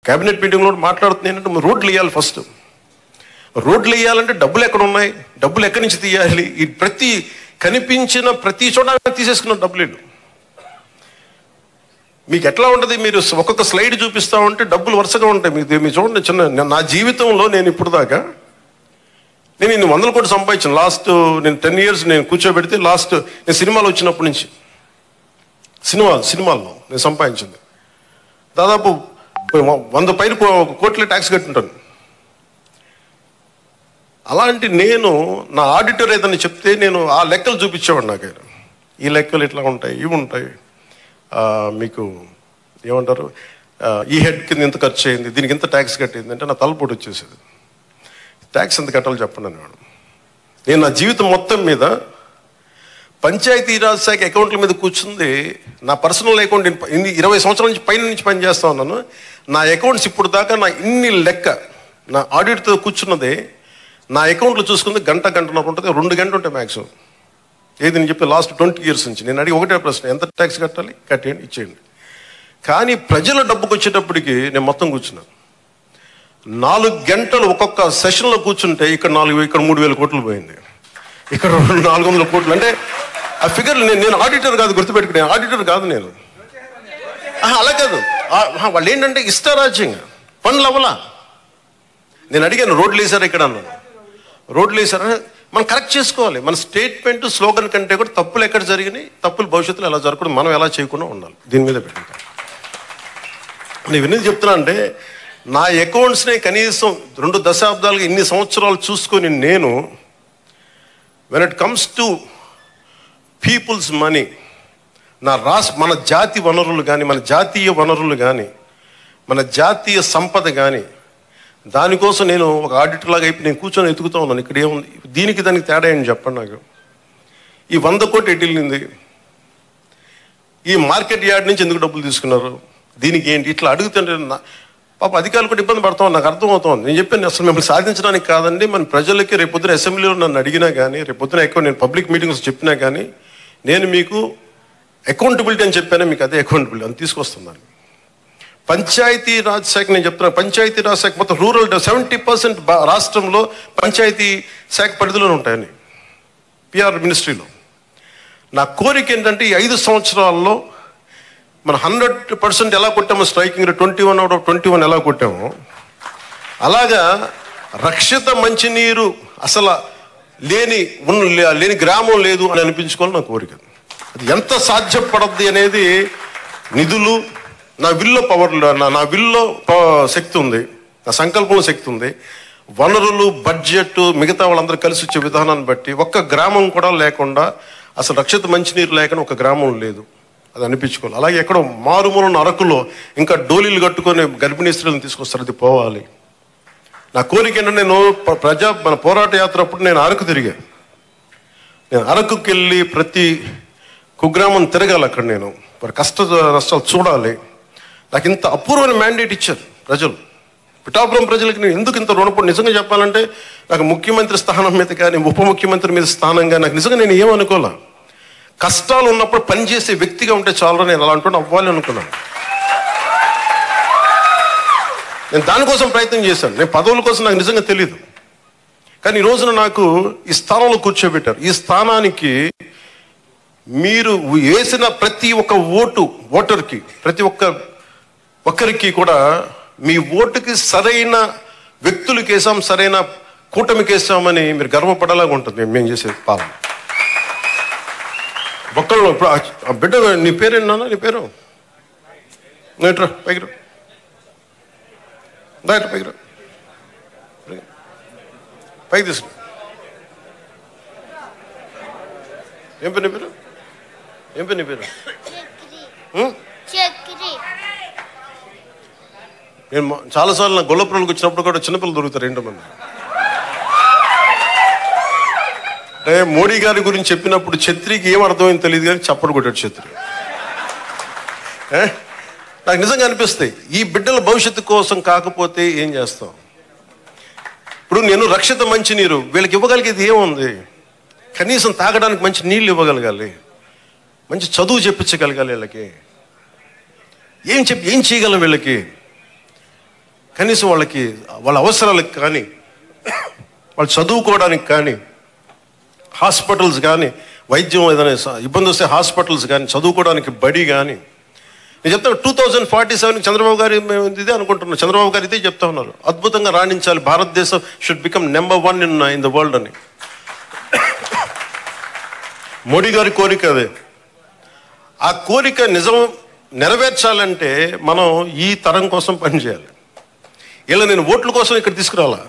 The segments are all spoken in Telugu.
క్యాబినెట్ మీటింగ్లో మాట్లాడుతుంది ఏంటంటే రోడ్లు వేయాలి. ఫస్ట్ రోడ్లు వేయాలంటే డబ్బులు ఎక్కడ ఉన్నాయి, డబ్బులు ఎక్కడి నుంచి తీయాలి, ఈ ప్రతి కనిపించిన ప్రతి చోట తీసేసుకున్న డబ్బులు. మీకు ఎట్లా ఉంటుంది, మీరు ఒక్కొక్క స్లైడ్ చూపిస్తా ఉంటే డబ్బులు వరుసగా ఉంటాయి. మీరు చూడండి, చిన్న నా జీవితంలో నేను ఇప్పుడు దాకా నేను ఇన్ని 100 కోట్లు సంపాదించాను. లాస్ట్ నేను 10 years నేను కూర్చోబెడితే లాస్ట్ నేను సినిమాలు వచ్చినప్పటి నుంచి సినిమాల్లో నేను సంపాదించింది దాదాపు 100 పైన కోట్ల ట్యాక్స్ కట్టుంటాను. అలాంటి నేను నా ఆడిటర్ ఏదైనా చెప్తే నేను ఆ లెక్కలు చూపించేవాడు. నాకు ఈ లెక్కలు ఇట్లా ఉంటాయి, ఇవి ఉంటాయి, మీకు ఏమంటారు, ఈ హెడ్ కింద ఇంత ఖర్చు అయింది, దీనికి ఇంత ట్యాక్స్ కట్టింది అంటే నా తలపోటు వచ్చేసేది. ట్యాక్స్ ఎంత కట్టాలో చెప్పండి అనేవాడు. నేను నా జీవితం మొత్తం మీద పంచాయతీరాజ్ శాఖ అకౌంట్ల మీద కూర్చుంది నా పర్సనల్ అకౌంట్. 20 సంవత్సరాల నుంచి పైన నుంచి పనిచేస్తా ఉన్నాను. నా అకౌంట్స్ ఇప్పుడు దాకా నా ఇన్ని లెక్క నా ఆడిట్తో కూర్చున్నదే నా అకౌంట్లో చూసుకుంది గంటన్నర ఉంటుంది, 2 గంటలు ఉంటాయి మ్యాక్సిమం. ఏది నేను చెప్పి లాస్ట్ 20 years నుంచి నేను అడిగి ఒకటే ప్రశ్న, ఎంత ట్యాక్స్ కట్టాలి, కట్టేయండి, ఇచ్చేయండి. కానీ ప్రజల డబ్బుకి వచ్చేటప్పటికి నేను మొత్తం కూర్చున్నాను. 4 గంటలు ఒక్కొక్క సెషన్లో కూర్చుంటే ఇక్కడ 3,000 కోట్లు పోయింది, ఇక్కడ 400 కోట్లు. అంటే ఆ ఫిగర్ నేను ఆడిటర్ కాదు, గుర్తుపెట్టుకునే ఆడిటర్ కాదు నేను. అలా కాదు, వాళ్ళు ఏంటంటే ఇష్టారాజ్యంగా పనులు అవ్వలా. నేను అడిగాను రోడ్లు వేసారా ఇక్కడ అన్నాను. రోడ్లు వేసారా, మనం కరెక్ట్ చేసుకోవాలి. మన స్టేట్మెంట్ స్లోగన్ కంటే కూడా తప్పులు ఎక్కడ జరిగినాయి, తప్పులు భవిష్యత్తులో ఎలా జరగకూడదు, మనం ఎలా చేయకుండా ఉండాలి, దీని మీద పెట్టుకుంటాం. నేను ఎందుకు చెప్తున్నా అంటే నా అకౌంట్స్ని కనీసం 2 దశాబ్దాలుగా ఇన్ని సంవత్సరాలు చూసుకొని నేను when it comes to peoples money, మన జాతి వనరులు కానీ, మన జాతీయ వనరులు కానీ, మన జాతీయ సంపద కానీ, దానికోసం నేను ఒక ఆడిటర్ లాగా అయిపోయి నేను కూర్చొని ఎతుకుతూ ఉన్నాను. ఇక్కడ ఏముంది, దీనికి దానికి తేడా ఏంటి చెప్పండి నాకు. ఈ 100 కోట్లు ఎటు వెళ్ళింది, ఈ మార్కెట్ యార్డ్ నుంచి ఎందుకు డబ్బులు తీసుకున్నారు, దీనికి ఏంటి, ఇట్లా అడుగుతుంటే పాప అధికారులు కూడా ఇబ్బంది పడతాం. నాకు అర్థమవుతుంది. నేను చెప్పాను అసలు మిమ్మల్ని సాధించడానికి కాదండి, మన ప్రజలకి రేపొద్దున అసెంబ్లీలో నన్ను అడిగినా కానీ, రేపొద్దున ఎక్కువ నేను పబ్లిక్ మీటింగ్స్ చెప్పినా కానీ నేను మీకు అకౌంటబిలిటీ అని చెప్పాను, మీకు అదే అకౌంటబిలిటీ అని తీసుకొస్తున్నాను. పంచాయతీ రాజ్ శాఖ నేను చెప్తున్నాను, పంచాయతీ రాజ్ శాఖ మొత్తం రూరల్ 70% రాష్ట్రంలో పంచాయతీ శాఖ పరిధిలోనే ఉంటాయని పిఆర్ మినిస్ట్రీలో. నా కోరిక ఏంటంటే ఈ 5 సంవత్సరాల్లో మనం 100% ఎలా కొట్టామో స్ట్రైకింగ్ 21 out of 21 ఎలా కొట్టామో అలాగా రక్షిత మంచినీరు అసలు లేని గ్రామం లేదు అని అనిపించుకోవాలి నా కోరిక. అది ఎంత సాధ్యపడద్ది అనేది నిధులు, నా విల్లో పవర్, నా విల్లో శక్తి ఉంది, నా సంకల్పంలో శక్తి ఉంది, వనరులు, బడ్జెట్, మిగతా వాళ్ళందరూ కలిసి వచ్చే విధానాన్ని బట్టి ఒక్క గ్రామం కూడా లేకుండా, అసలు రక్షిత మంచినీరు లేకుండా ఒక గ్రామం లేదు, అది అనిపించుకోవాలి. అలాగే ఎక్కడో మారుమూలన్న అరకులో ఇంకా డోలీలు కట్టుకొని గర్భిణీ స్త్రీలను తీసుకొస్తారు, అది పోవాలి. నా కోరిక ఏంటంటే నేను మన పోరాట యాత్ర అప్పుడు నేను అరకు తిరిగాను. నేను అరకుకి వెళ్ళి ప్రతి కుగ్రామం తిరగాలి, అక్కడ నేను మరి కష్ట నష్టాలు చూడాలి. నాకు ఇంత అపూర్వమైన మ్యాండేట్ ఇచ్చారు ప్రజలు, పిఠాపురం ప్రజలకి. నేను ఎందుకు ఇంత రుణపడి, నిజంగా చెప్పాలంటే నాకు ముఖ్యమంత్రి స్థానం మీద కానీ, ఉప ముఖ్యమంత్రి మీద స్థానం కానీ నాకు నిజంగా నేను ఏమనుకోలే. కష్టాలు ఉన్నప్పుడు పనిచేసే వ్యక్తిగా ఉంటే చాలా, నేను అలా అంటూ అవ్వాలి అనుకున్నాను. నేను దానికోసం ప్రయత్నం చేశాను. నేను పదవుల కోసం నాకు నిజంగా తెలియదు, కానీ ఈ రోజున నాకు ఈ స్థానంలో కూర్చోబెట్టారు. ఈ స్థానానికి మీరు వేసిన ప్రతి ఒక్క ఓటర్కి, ప్రతి ఒక్కరికి కూడా మీ ఓటుకి సరైన వ్యక్తులకి వేసాం, సరైన కూటమికి వేసామని మీరు గర్వపడేలాగా ఉంటుంది మేము చేసే పాలన. ఒక్కళ్ళు ఇప్పుడు ఆ బిడ్డ, నీ పేరేనా, నీ పేరు నేట్రా పైకి రా, పైకి రా, పైకి తీసుకు. ఏం పేరు నీ పేరు, ఏం పేరు నీ పేరు? నేను చాలాసార్లు నా గొల్లపురంకి వచ్చినప్పుడు కూడా చిన్నపిల్లలు దొరుకుతారు 2 మంది. అంటే మోడీ గారి గురించి చెప్పినప్పుడు ఛత్రికి ఏం అర్థమైంది తెలియదు కానీ చప్పడు కొట్టాడు ఛత్రి. నాకు నిజంగా అనిపిస్తాయి, ఈ బిడ్డల భవిష్యత్తు కోసం కాకపోతే ఏం చేస్తాం. ఇప్పుడు నేను రక్షిత మంచినీరు వీళ్ళకి ఇవ్వగలిగేది ఏముంది, కనీసం తాగడానికి మంచి నీళ్ళు ఇవ్వగలగాలి, మంచి చదువు చెప్పించగలగాలి, వీళ్ళకి ఏం చేయగలం వీళ్ళకి. కనీసం వాళ్ళకి వాళ్ళ అవసరాలకు కానీ, వాళ్ళు చదువుకోవడానికి కానీ, హాస్పిటల్స్ కానీ, వైద్యం ఏదైనా ఇబ్బంది వస్తే హాస్పిటల్స్ కానీ, చదువుకోవడానికి బడి కానీ. నేను చెప్తాను 2047 చంద్రబాబు గారు మేము ఇదే అనుకుంటున్నాం. చంద్రబాబు గారు ఇదే చెప్తా ఉన్నారు, అద్భుతంగా రాణించాలి, భారతదేశం should become number 1 in the world అని. మోడీ గారి కోరిక అదే. ఆ కోరిక నిజం నెరవేర్చాలంటే మనం ఈ తరం కోసం పనిచేయాలి. ఇలా నేను ఓట్ల కోసం ఇక్కడ తీసుకురాలా,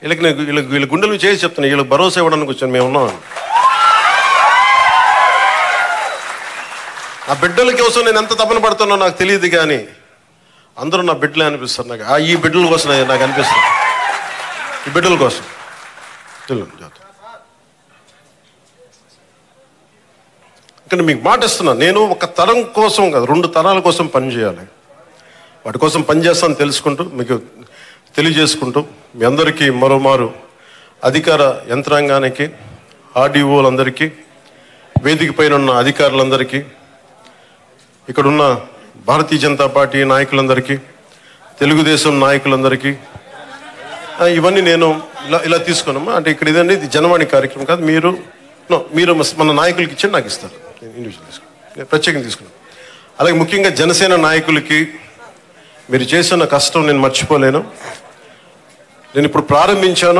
వీళ్ళ గుండెలు చేసి చెప్తాను, వీళ్ళకి భరోసా ఇవ్వడానికి వచ్చాను, మేము ఉన్నామని. నా బిడ్డల కోసం నేను ఎంత తపన పడుతున్నా నాకు తెలియదు, కానీ అందరూ నా బిడ్డలే అనిపిస్తారు నాకు. ఈ బిడ్డల కోసం నాకు అనిపిస్తుంది, ఈ బిడ్డల కోసం. ఇక్కడ మీకు మాట ఇస్తున్నాను, నేను ఒక తరం కోసం కాదు, 2 తరాల కోసం పనిచేయాలి. వాటి కోసం పనిచేస్తాను తెలుసుకుంటూ, మీకు తెలియజేసుకుంటూ, మీ అందరికీ మరోమారు అధికార యంత్రాంగానికి, ఆర్డీఓలందరికీ, వేదిక పైన ఉన్న అధికారులందరికీ, ఇక్కడున్న భారతీయ జనతా పార్టీ నాయకులందరికీ, తెలుగుదేశం నాయకులందరికీ, ఇవన్నీ నేను ఇలా తీసుకున్నామా అంటే ఇక్కడ ఇదండి, ఇది జనవాణి కార్యక్రమం కాదు. మీరు మన నాయకులకి ఇచ్చి నాకు ఇస్తారు, నేను ఇండివిజువల్ తీసుకున్నాను, ప్రత్యేకంగా తీసుకున్నాను. అలాగే ముఖ్యంగా జనసేన నాయకులకి మీరు చేసిన కష్టం నేను మర్చిపోలేను. నేను ఇప్పుడు ప్రారంభించాను.